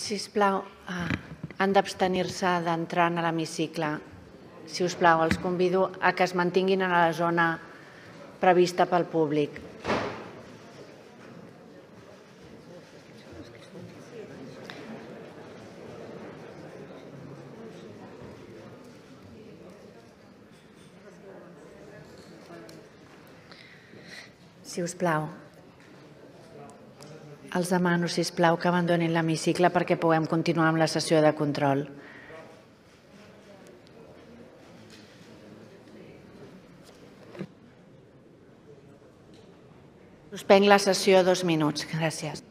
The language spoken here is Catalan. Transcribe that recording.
Sisplau, han d'abstenir-se d'entrar a l'hemicicle. Si us plau, els convido a que es mantinguin a la zona prevista pel públic. Si us plau, els demano, si us plau, que abandonin l'hemicicle perquè puguem continuar amb la sessió de control. Suspenc la sessió 2 minuts. Gràcies.